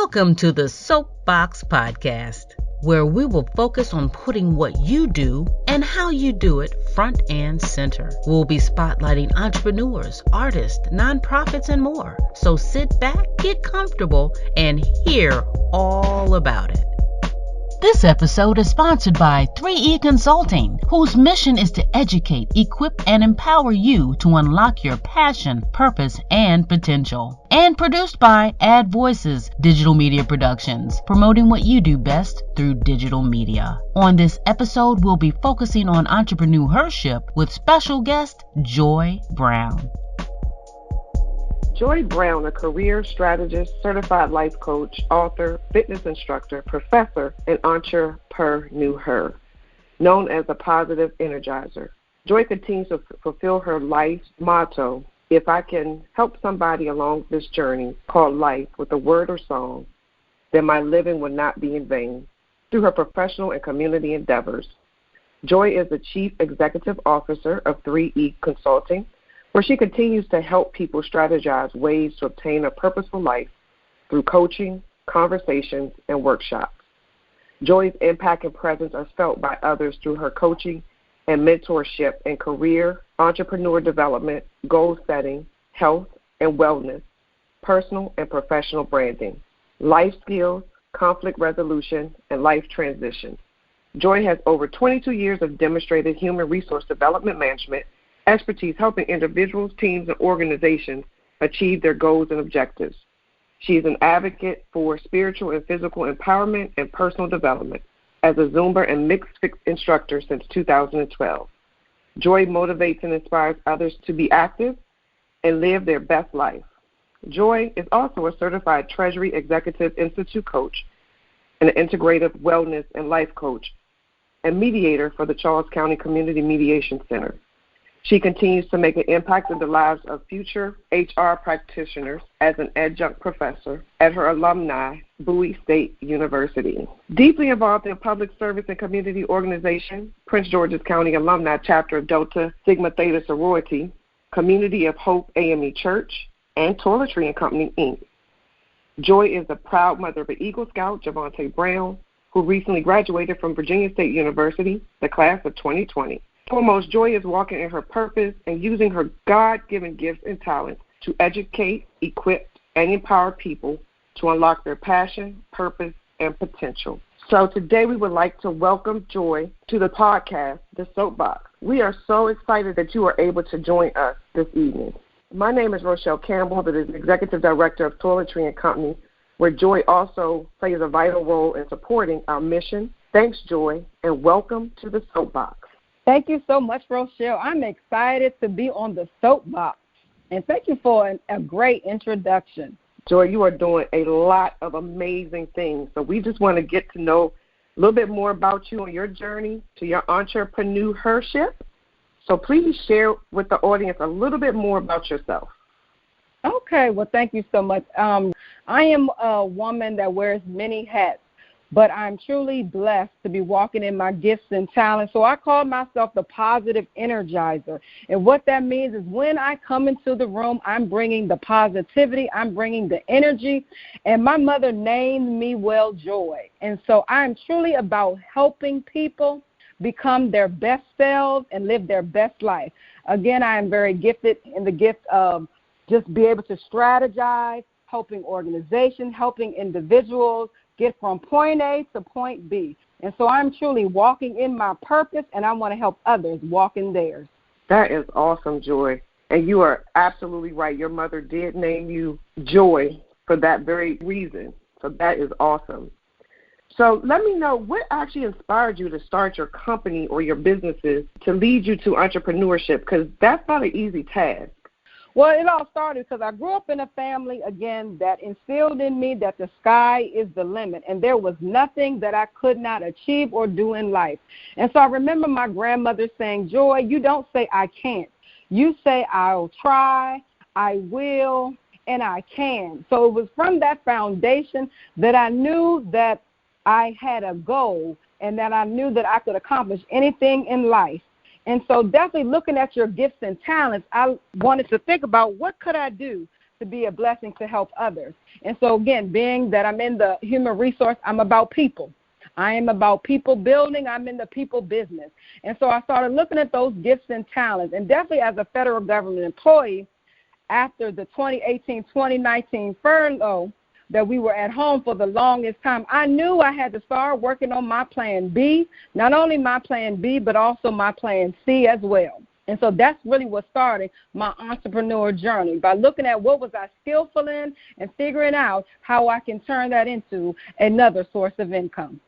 Welcome to the SoapBox podcast, where we will focus on putting what you do and how you do it front and center. We'll be spotlighting entrepreneurs, artists, nonprofits, and more. So sit back, get comfortable, and hear all about it. This episode is sponsored by 3E Consulting, whose mission is to educate, equip, and empower you to unlock your passion, purpose, and potential. And produced by Add Voices Digital Media Productions, promoting what you do best through digital media. On this episode, we'll be focusing on EntrpreneurHERship with special guest Joi Brown. Joi Brown, a career strategist, certified life coach, author, fitness instructor, professor, and entrepreneur, known as a positive energizer. Joi continues to fulfill her life's motto: if I can help somebody along this journey called life with a word or song, then my living will not be in vain. Through her professional and community endeavors, Joi is the Chief Executive Officer of 3E Consulting, where she continues to help people strategize ways to obtain a purposeful life through coaching, conversations, and workshops. Joi's impact and presence are felt by others through her coaching and mentorship in career, entrepreneur development, goal setting, health and wellness, personal and professional branding, life skills, conflict resolution, and life transitions. Joi has over 22 years of demonstrated human resource development management expertise helping individuals, teams, and organizations achieve their goals and objectives. She is an advocate for spiritual and physical empowerment and personal development as a Zumba and mixed instructor since 2012. Joi motivates and inspires others to be active and live their best life. Joi is also a certified Treasury Executive Institute coach and an integrative wellness and life coach and mediator for the Charles County Community Mediation Center. She continues to make an impact in the lives of future HR practitioners as an adjunct professor at her alumni, Bowie State University. Deeply involved in public service and community organization, Prince George's County Alumni Chapter of Delta Sigma Theta Sorority, Community of Hope AME Church, and Toiletry & Company, Inc. Joi is the proud mother of an Eagle Scout, Joi Brown, who recently graduated from Virginia State University, the class of 2020. Foremost, Joi is walking in her purpose and using her God-given gifts and talents to educate, equip, and empower people to unlock their passion, purpose, and potential. So today we would like to welcome Joi to the podcast, The Soapbox. We are so excited that you are able to join us this evening. My name is Rochelle Campbell, the Executive Director of Toiletry & Company, where Joi also plays a vital role in supporting our mission. Thanks, Joi, and welcome to The Soapbox. Thank you so much, Rochelle. I'm excited to be on the soapbox, and thank you for a great introduction. Joi, you are doing a lot of amazing things, so we just want to get to know a little bit more about you on your journey to your Entrpreneurship. So please share with the audience a little bit more about yourself. Okay, well, thank you so much. I am a woman that wears many hats, but I'm truly blessed to be walking in my gifts and talents. So I call myself the positive energizer. And what that means is when I come into the room, I'm bringing the positivity, I'm bringing the energy. And my mother named me Joi. And so I'm truly about helping people become their best selves and live their best life. Again, I am very gifted in the gift of just be able to strategize, helping organizations, helping individuals get from point A to point B. And so I'm truly walking in my purpose, and I want to help others walk in theirs. That is awesome, Joi. And you are absolutely right. Your mother did name you Joi for that very reason. So that is awesome. So let me know, what actually inspired you to start your company or your businesses to lead you to entrepreneurship? Because that's not an easy task. Well, it all started because I grew up in a family, again, that instilled in me that the sky is the limit, and there was nothing that I could not achieve or do in life. And so I remember my grandmother saying, Joi, you don't say I can't. You say I'll try, I will, and I can. So it was from that foundation that I knew that I had a goal and that I knew that I could accomplish anything in life. And so definitely looking at your gifts and talents, I wanted to think about what could I do to be a blessing to help others. And so, again, being that I'm in the human resource, I'm about people. I am about people building. I'm in the people business. And so I started looking at those gifts and talents. And definitely as a federal government employee, after the 2018-2019 furlough that we were at home for the longest time, I knew I had to start working on my plan B, not only my plan B, but also my plan C as well. And so that's really what started my entrepreneur journey, by looking at what was I skillful in and figuring out how I can turn that into another source of income.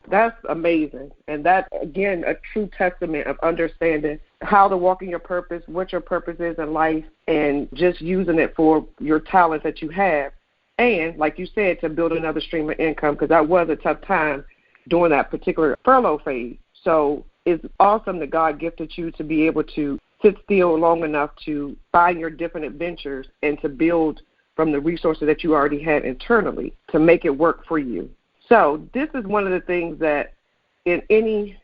That's amazing. And that, again, a true testament of understanding how to walk in your purpose, what your purpose is in life, and just using it for your talent that you have. And, like you said, to build another stream of income, because that was a tough time during that particular furlough phase. So it's awesome that God gifted you to be able to sit still long enough to find your different adventures and to build from the resources that you already had internally to make it work for you. So this is one of the things that in any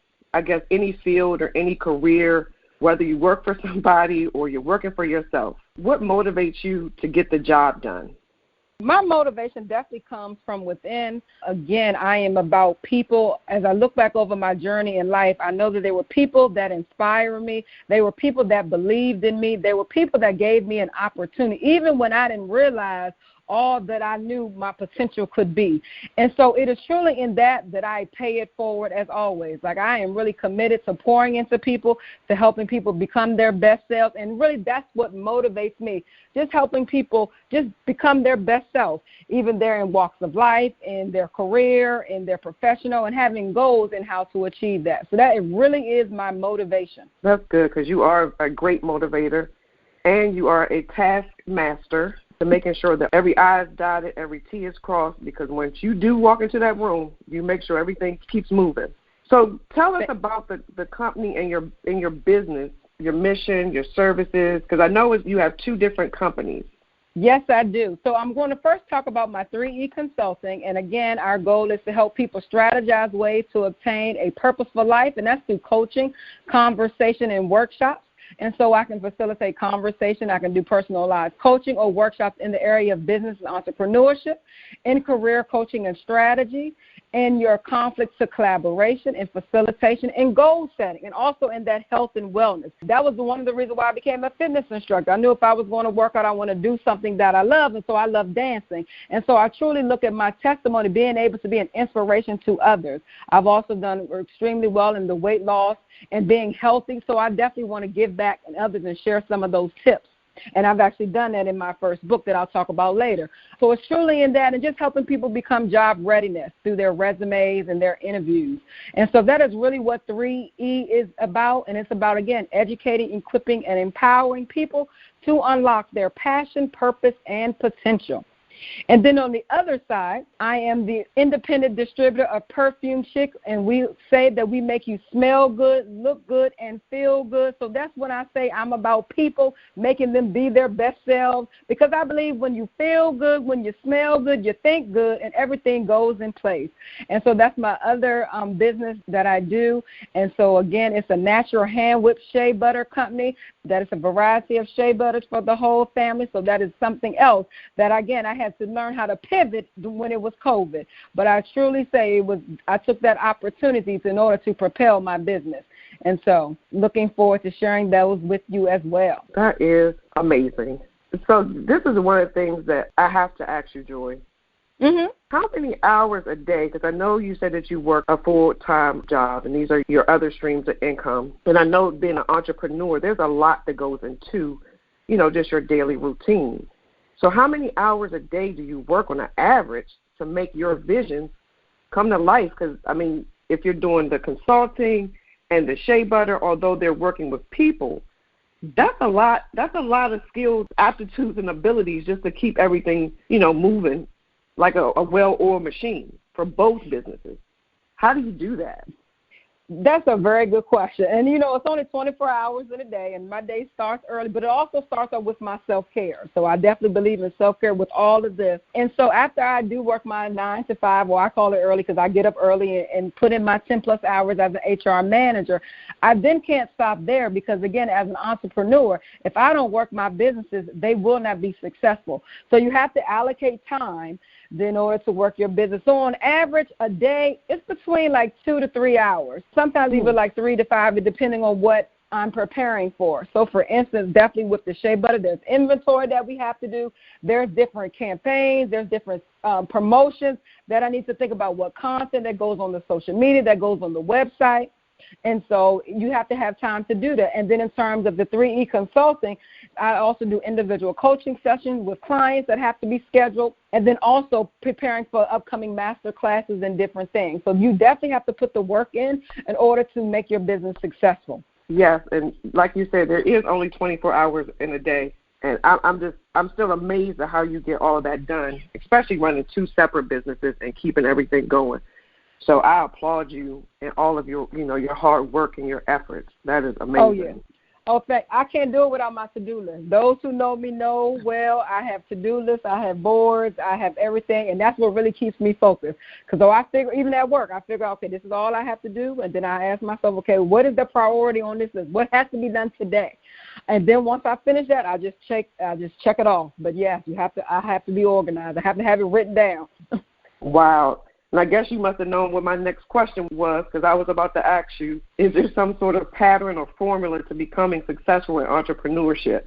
field or any career, whether you work for somebody or you're working for yourself, what motivates you to get the job done? My motivation definitely comes from within. Again, I am about people. As I look back over my journey in life, I know that there were people that inspired me. They were people that believed in me. They were people that gave me an opportunity, even when I didn't realize all that I knew my potential could be. And so it is truly in that I pay it forward as always. Like, I am really committed to pouring into people, to helping people become their best selves. And really that's what motivates me, just helping people just become their best self, even there in walks of life, in their career, in their professional, and having goals and how to achieve that. So that it really is my motivation. That's good, because you are a great motivator and you are a taskmaster, to making sure that every I is dotted, every T is crossed, because once you do walk into that room, you make sure everything keeps moving. So tell us about the company and your business, your mission, your services, because I know you have two different companies. Yes, I do. So I'm going to first talk about my 3E Consulting. And again, our goal is to help people strategize ways to obtain a purposeful life, and that's through coaching, conversation, and workshops. And so I can facilitate conversation. I can do personalized coaching or workshops in the area of business and entrepreneurship, in career coaching and strategy, in your conflicts to collaboration and facilitation, and goal setting, and also in that health and wellness. That was one of the reasons why I became a fitness instructor. I knew if I was going to work out, I want to do something that I love, and so I love dancing. And so I truly look at my testimony being able to be an inspiration to others. I've also done extremely well in the weight loss and being healthy, so I definitely want to give back and others and share some of those tips. And I've actually done that in my first book that I'll talk about later. So it's truly in that, and just helping people become job readiness through their resumes and their interviews. And so that is really what 3E is about, and it's about, again, educating, equipping, and empowering people to unlock their passion, purpose, and potential. And then on the other side, I am the independent distributor of Perfume Chic, and we say that we make you smell good, look good, and feel good. So that's when I say I'm about people, making them be their best selves, because I believe when you feel good, when you smell good, you think good, and everything goes in place. And so that's my other business that I do. And so, again, it's a natural hand-whipped shea butter company that is a variety of shea butters for the whole family. So that is something else that, again, I had to learn how to pivot when it was COVID. But I truly say I took that opportunity in order to propel my business. And so looking forward to sharing those with you as well. That is amazing. So this is one of the things that I have to ask you, Joi. Mm-hmm. How many hours a day, because I know you said that you work a full-time job, and these are your other streams of income. And I know being an entrepreneur, there's a lot that goes into, just your daily routine. So how many hours a day do you work on an average to make your visions come to life? Because, if you're doing the consulting and the shea butter, although they're working with people, that's a lot of skills, aptitudes, and abilities just to keep everything, moving like a well-oiled machine for both businesses. How do you do that? That's a very good question. And, it's only 24 hours in a day, and my day starts early, but it also starts off with my self-care. So I definitely believe in self-care with all of this. And so after I do work my 9 to 5, or I call it early because I get up early and put in my 10-plus hours as an HR manager, I then can't stop there because, again, as an entrepreneur, if I don't work my businesses, they will not be successful. So you have to allocate time in order to work your business. So on average, a day, it's between like 2 to 3 hours, sometimes even like 3 to 5, depending on what I'm preparing for. So, for instance, definitely with the Shea Butter, there's inventory that we have to do. There's different campaigns. There's different promotions that I need to think about what content that goes on the social media, that goes on the website. And so you have to have time to do that. And then in terms of the 3E consulting, I also do individual coaching sessions with clients that have to be scheduled, and then also preparing for upcoming master classes and different things. So you definitely have to put the work in order to make your business successful. Yes, and like you said, there is only 24 hours in a day. And I'm still amazed at how you get all of that done, especially running 2 separate businesses and keeping everything going. So I applaud you and all of your, your hard work and your efforts. That is amazing. Oh, yeah. I can't do it without my to-do list. Those who know me know well I have to-do lists, I have boards, I have everything, and that's what really keeps me focused. Because I figure, even at work, okay, this is all I have to do, and then I ask myself, okay, what is the priority on this list? What has to be done today? And then once I finish that, I just check it off. But yes, I have to be organized. I have to have it written down. Wow. And I guess you must have known what my next question was, because I was about to ask you, is there some sort of pattern or formula to becoming successful in entrepreneurship?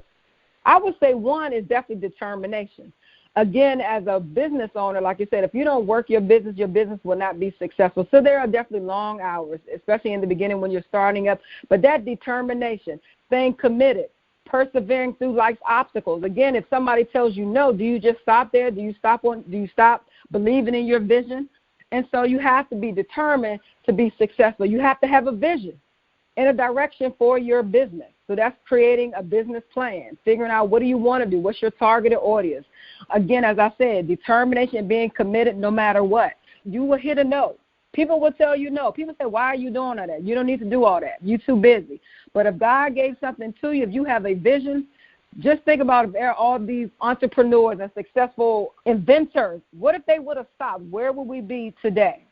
I would say one is definitely determination. Again, as a business owner, like you said, if you don't work your business will not be successful. So there are definitely long hours, especially in the beginning when you're starting up. But that determination, staying committed, persevering through life's obstacles. Again, if somebody tells you no, do you just stop there? Do you stop believing in your vision? And so you have to be determined to be successful. You have to have a vision and a direction for your business. So that's creating a business plan, figuring out what do you want to do, what's your targeted audience. Again, as I said, determination and being committed no matter what. You will hit a no. People will tell you no. People say, why are you doing all that? You don't need to do all that. You're too busy. But if God gave something to you, if you have a vision, just think about if there are all these entrepreneurs and successful inventors. What if they would have stopped? Where would we be today?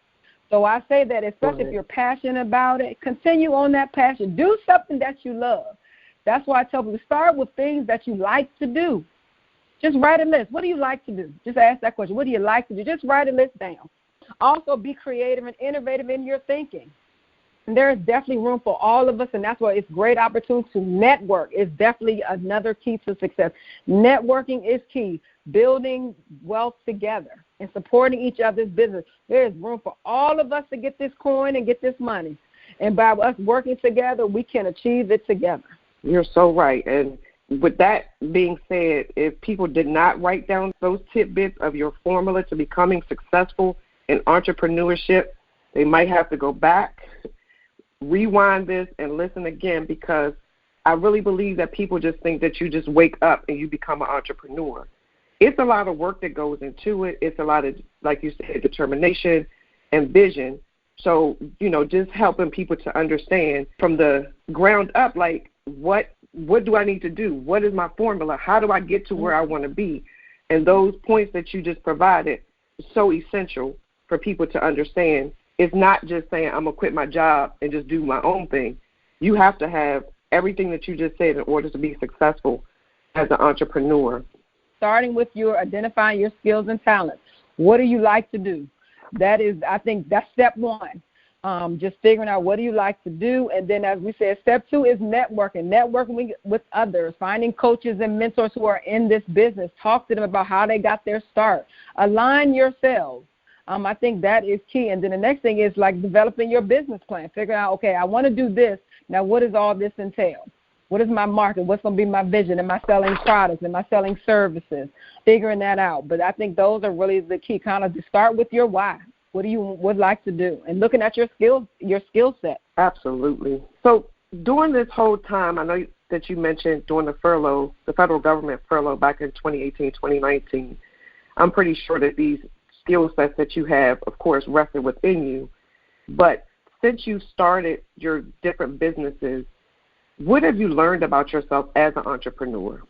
So I say that especially if you're passionate about it, continue on that passion. Do something that you love. That's why I tell people, start with things that you like to do. Just write a list. What do you like to do? Just ask that question. What do you like to do? Just write a list down. Also be creative and innovative in your thinking. And there is definitely room for all of us, and that's why it's a great opportunity to network. It's definitely another key to success. Networking is key, building wealth together and supporting each other's business. There is room for all of us to get this coin and get this money. And by us working together, we can achieve it together. You're so right. And with that being said, if people did not write down those tidbits of your formula to becoming successful in entrepreneurship, they might have to go back, rewind this, and listen again, because I really believe that people just think that you just wake up and you become an entrepreneur. It's a lot of work that goes into it. It's a lot of, like you said, determination and vision. So, just helping people to understand from the ground up, like, what do I need to do? What is my formula? How do I get to where I want to be? And those points that you just provided are so essential for people to understand. It's not just saying I'm going to quit my job and just do my own thing. You have to have everything that you just said in order to be successful as an entrepreneur. Starting with your identifying your skills and talents. What do you like to do? I think that's step one. Just figuring out what do you like to do. And then, as we said, step two is networking. Networking with others, finding coaches and mentors who are in this business. Talk to them about how they got their start. Align yourselves. I think that is key. And then the next thing is like developing your business plan. Figuring out, okay, I want to do this. Now, what does all this entail? What is my market? What's going to be my vision? Am I selling products? Am I selling services? Figuring that out. But I think those are really the key, kind of to start with your why. What do you would like to do? And looking at your skill set. Absolutely. So during this whole time, I know that you mentioned during the furlough, the federal government furlough back in 2018, 2019, I'm pretty sure that these skill sets that you have, of course, rested within you. But Since you started your different businesses, what have you learned about yourself as an entrepreneur?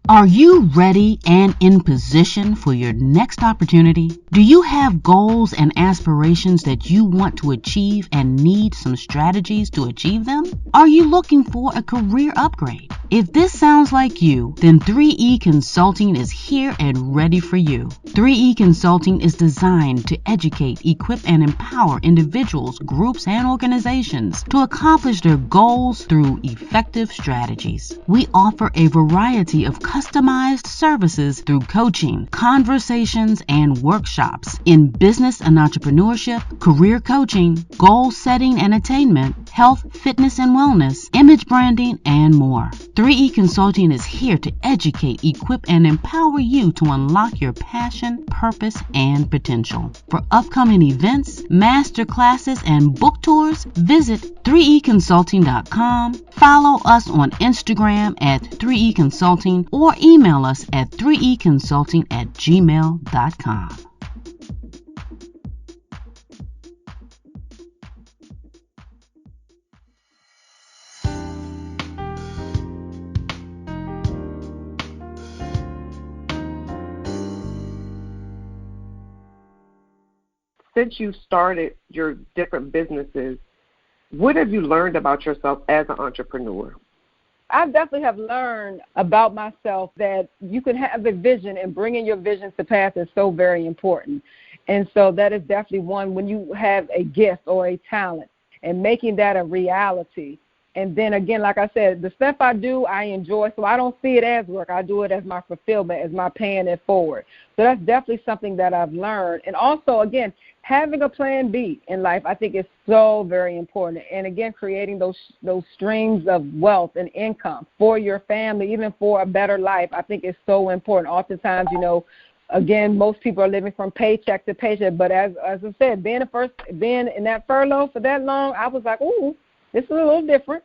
Are you ready and in position for your next opportunity? Do you have goals and aspirations that you want to achieve and need some strategies to achieve them? Are you looking for a career upgrade? If this sounds like you, then 3E Consulting is here and ready for you. 3E Consulting is designed to educate, equip, and empower individuals, groups, and organizations to accomplish their goals through effective strategies. We offer a variety of customized services through coaching, conversations, and workshops in business and entrepreneurship, career coaching, goal setting and attainment, health, fitness and wellness, image branding, and more. 3E Consulting is here to educate, equip, and empower you to unlock your passion, purpose, and potential. For upcoming events, master classes, and book tours, visit 3econsulting.com, follow us on Instagram at 3E Consulting, or email us at 3econsulting@gmail.com. Since you started your different businesses, what have you learned about yourself as an entrepreneur? I definitely have learned about myself that you can have a vision, and bringing your vision to pass is so very important. And so that is definitely one, when you have a gift or a talent and making that a reality. And then again, like I said, the stuff I do, I enjoy, so I don't see it as work. I do it as my fulfillment, as my paying it forward. So that's definitely something that I've learned. And also, again, having a plan B in life, I think, is so very important. And again, creating those streams of wealth and income for your family, even for a better life, I think is so important. Oftentimes, again, most people are living from paycheck to paycheck. But as I said, being in that furlough for that long, I was like, ooh, this is a little different.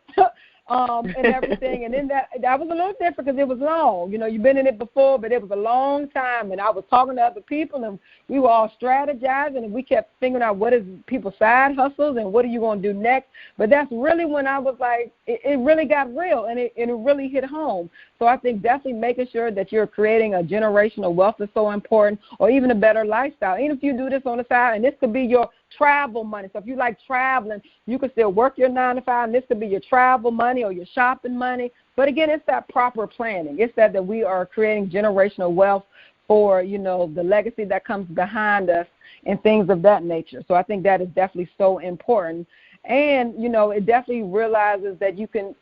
And everything. And then that was a little different because it was long. You've been in it before, but it was a long time. And I was talking to other people, and we were all strategizing, and we kept figuring out what is people's side hustles and what are you going to do next. But that's really when I was like, it really got real, and it really hit home. So I think definitely making sure that you're creating a generational wealth is so important, or even a better lifestyle. Even if you do this on the side, and this could be your travel money. So if you like traveling, you can still work your 9 to 5, and this could be your travel money or your shopping money. But again, it's that proper planning. It's that we are creating generational wealth for, the legacy that comes behind us and things of that nature. So I think that is definitely so important. And, it definitely realizes that you can,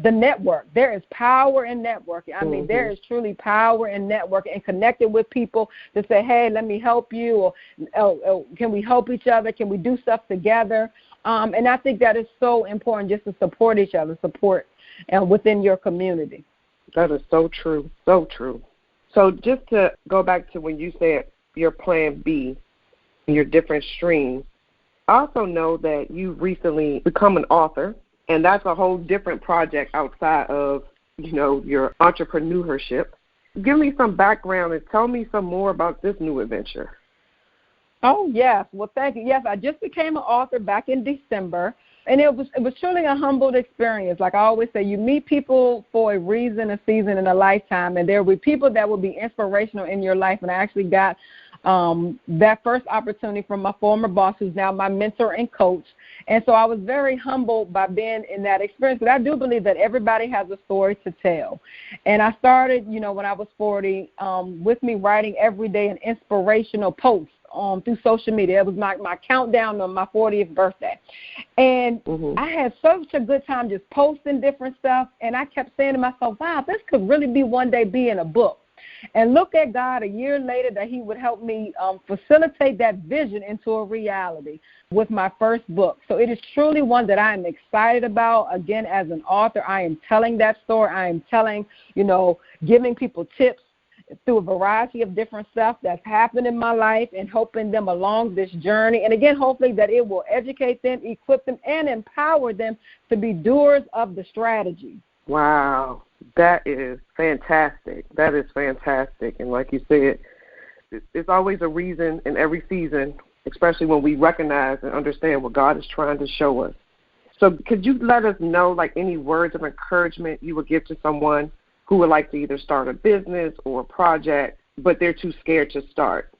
the network, there is power in networking. I mean, there is truly power in networking and connecting with people to say, hey, let me help you, or can we help each other? Can we do stuff together? And I think that is so important, just to support each other, within your community. That is so true, so true. So just to go back to when you said your plan B, your different streams, I also know that you've recently become an author, and that's a whole different project outside of, your entrepreneurship. Give me some background and tell me some more about this new adventure. Oh, yes. Well, thank you. Yes, I just became an author back in December, and it was truly a humbled experience. Like I always say, you meet people for a reason, a season, and a lifetime, and there will be people that will be inspirational in your life, and I actually got that first opportunity from my former boss, who's now my mentor and coach. And so I was very humbled by being in that experience. But I do believe that everybody has a story to tell. And I started, when I was 40, with me writing every day an inspirational post through social media. It was my countdown on my 40th birthday. And I had such a good time just posting different stuff. And I kept saying to myself, wow, this could really be one day be in a book. And look at God a year later that he would help me facilitate that vision into a reality with my first book. So it is truly one that I am excited about. Again, as an author, I am telling that story. I am telling, giving people tips through a variety of different stuff that's happened in my life and helping them along this journey. And again, hopefully that it will educate them, equip them, and empower them to be doers of the strategy. Wow. That is fantastic. That is fantastic. And like you said, there's always a reason in every season, especially when we recognize and understand what God is trying to show us. So could you let us know, like, any words of encouragement you would give to someone who would like to either start a business or a project, but they're too scared to start?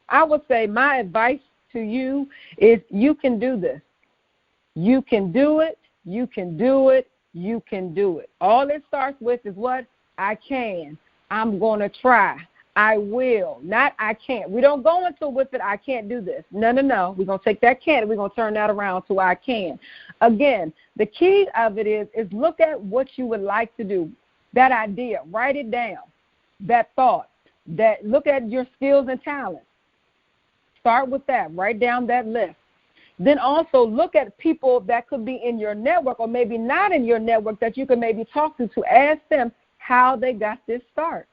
I would say my advice to you is you can do this. You can do it. You can do it. You can do it. All it starts with is what? I can. I'm going to try. I will. Not I can't. We don't go into it with it, I can't do this. No. We're going to take that can't and we're going to turn that around to I can. Again, the key of it is look at what you would like to do. That idea. Write it down. That thought. That look at your skills and talents. Start with that. Write down that list. Then also look at people that could be in your network or maybe not in your network that you can maybe talk to ask them how they got this start.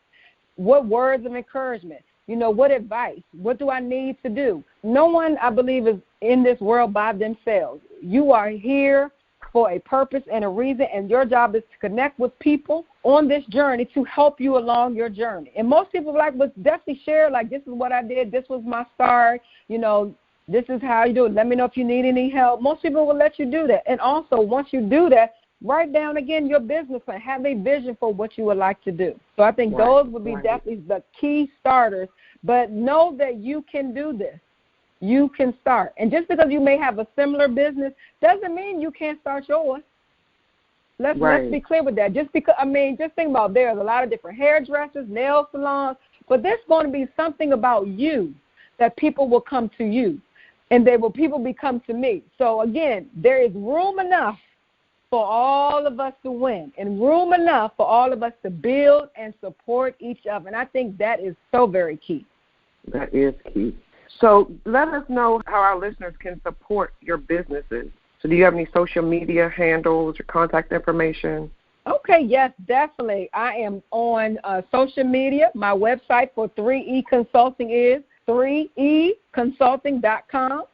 What words of encouragement? What advice? What do I need to do? No one, I believe, is in this world by themselves. You are here for a purpose and a reason, and your job is to connect with people on this journey to help you along your journey. And most people would definitely share, like, this is what I did. This was my start. This is how you do it. Let me know if you need any help. Most people will let you do that. And also, once you do that, write down, again, your business plan. Have a vision for what you would like to do. So I think those would be definitely the key starters. But know that you can do this. You can start. And just because you may have a similar business doesn't mean you can't start yours. Let's be clear with that. Just because, just think about, there's a lot of different hairdressers, nail salons, but there's going to be something about you that people will come to you. And people become to me. So, again, there is room enough for all of us to win and room enough for all of us to build and support each other. And I think that is so very key. That is key. So let us know how our listeners can support your businesses. So do you have any social media handles or contact information? Okay, yes, definitely. I am on social media. My website for 3E Consulting is 3econsulting.com.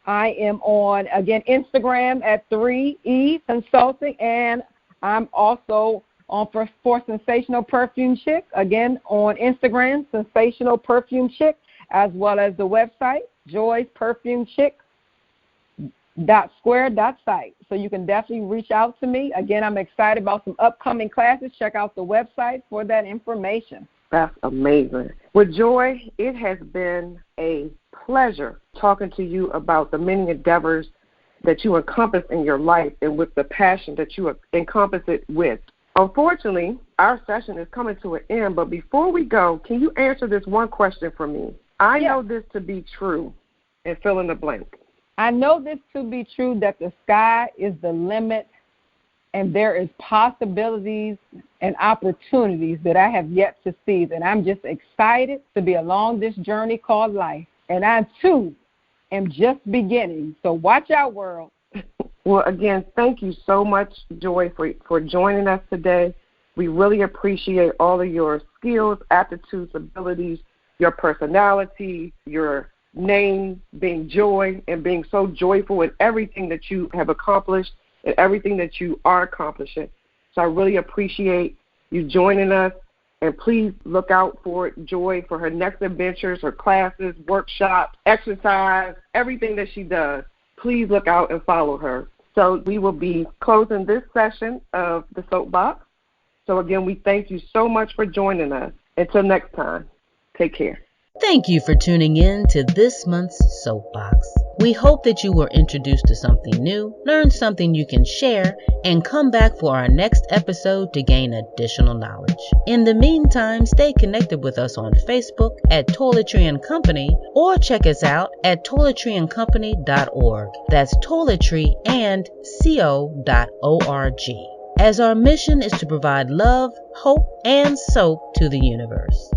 I am on, again, Instagram at 3E Consulting, and I'm also on for Sensational Perfume Chick, again, on Instagram, Sensational Perfume Chick, as well as the website, joysperfumechick.square.site. So you can definitely reach out to me. Again, I'm excited about some upcoming classes. Check out the website for that information. That's amazing. Well, Joi, it has been a pleasure talking to you about the many endeavors that you encompass in your life and with the passion that you encompass it with. Unfortunately, our session is coming to an end, but before we go, can you answer this one question for me? I know this to be true, and fill in the blank. I know this to be true, that the sky is the limit, and there is possibilities and opportunities that I have yet to seize. And I'm just excited to be along this journey called life. And I, too, am just beginning. So watch out, world. Well, again, thank you so much, Joi, for joining us today. We really appreciate all of your skills, aptitudes, abilities, your personality, your name being Joi, and being so joyful in everything that you have accomplished and everything that you are accomplishing. So I really appreciate you joining us. And please look out for Joi for her next adventures, her classes, workshops, exercise, everything that she does. Please look out and follow her. So we will be closing this session of the SoapBox. So again, we thank you so much for joining us. Until next time, take care. Thank you for tuning in to this month's SoapBox. We hope that you were introduced to something new, learned something you can share, and come back for our next episode to gain additional knowledge. In the meantime, stay connected with us on Facebook at Toiletry & Company, or check us out at toiletryandcompany.org. That's toiletry and co.org. As our mission is to provide love, hope, and soap to the universe.